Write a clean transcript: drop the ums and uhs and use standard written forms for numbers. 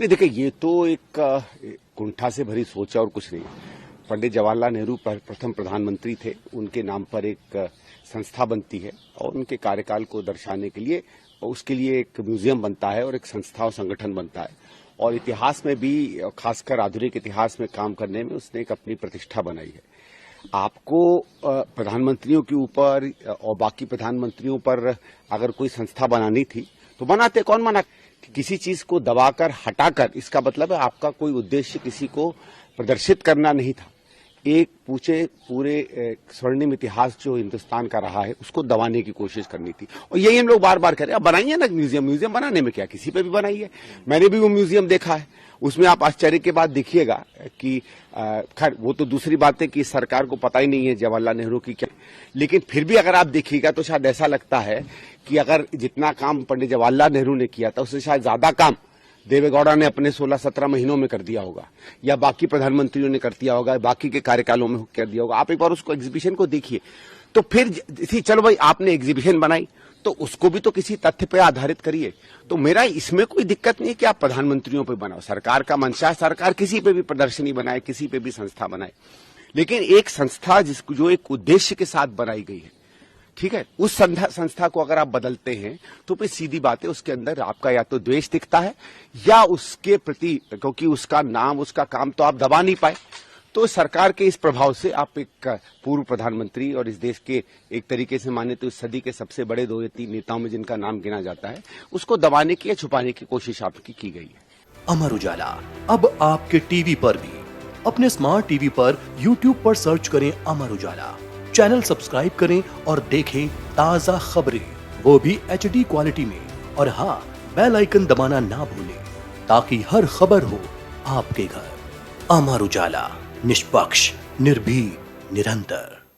नहीं, देखिए ये तो एक कुंठा से भरी सोच है और कुछ नहीं। पंडित जवाहरलाल नेहरू प्रथम प्रधानमंत्री थे, उनके नाम पर एक संस्था बनती है और उनके कार्यकाल को दर्शाने के लिए उसके लिए एक म्यूजियम बनता है और एक संस्था और संगठन बनता है। और इतिहास में भी, खासकर आधुनिक इतिहास में काम करने में उसने एक अपनी प्रतिष्ठा बनाई है। आपको प्रधानमंत्रियों के ऊपर और बाकी प्रधानमंत्रियों पर अगर कोई संस्था बनानी थी तो बनाते, कौन मना। किसी चीज को दबाकर हटाकर, इसका मतलब है आपका कोई उद्देश्य किसी को प्रदर्शित करना नहीं था। एक पूरे स्वर्णिम इतिहास जो हिंदुस्तान का रहा है उसको दबाने की कोशिश करनी थी और यही हम लोग बार बार करें। अब बनाइए ना म्यूजियम बनाने में क्या, किसी पे भी बनाइए। मैंने भी वो म्यूजियम देखा है, उसमें आप आश्चर्य के बाद देखिएगा कि खैर वो तो दूसरी बात है कि सरकार को पता ही नहीं है जवाहरलाल नेहरू की क्या, लेकिन फिर भी अगर आप देखिएगा तो शायद ऐसा लगता है कि अगर जितना काम पंडित जवाहरलाल नेहरू ने किया था उससे शायद ज्यादा काम देवेगौड़ा ने अपने 16-17 महीनों में कर दिया होगा, या बाकी प्रधानमंत्रियों ने कर दिया होगा, बाकी के कार्यकालों में कर दिया होगा। आप एक बार उसको एग्जीबिशन को देखिए तो फिर चलो भाई आपने एग्जीबिशन बनाई तो उसको भी तो किसी तथ्य पे आधारित करिए। तो मेरा इसमें कोई दिक्कत नहीं है कि आप प्रधानमंत्रियों पे बनाओ, सरकार का मंशा, सरकार किसी पे भी प्रदर्शनी बनाए, किसी पे भी संस्था बनाए, लेकिन एक संस्था जिसको जो एक उद्देश्य के साथ बनाई गई है, ठीक है, उस संस्था को अगर आप बदलते हैं तो फिर सीधी बात है उसके अंदर आपका या तो द्वेष दिखता है या उसके प्रति, क्योंकि उसका नाम, उसका काम तो आप दबा नहीं पाए। तो सरकार के इस प्रभाव से आप एक पूर्व प्रधानमंत्री और इस देश के एक तरीके से माने तो इस सदी के सबसे बड़े 2 या 3 नेताओं में जिनका नाम गिना जाता है, उसको दबाने की या छुपाने की कोशिश आपकी की गई है। अमर उजाला अब आपके टीवी पर भी। अपने स्मार्ट टीवी पर YouTube पर सर्च करें अमर उजाला, चैनल सब्सक्राइब करें और देखें ताजा खबरें, वो भी HD क्वालिटी में। और हाँ, बेल आइकन दबाना ना भूलें ताकि हर खबर हो आपके घर। अमर उजाला, निष्पक्ष, निर्भीक, निरंतर।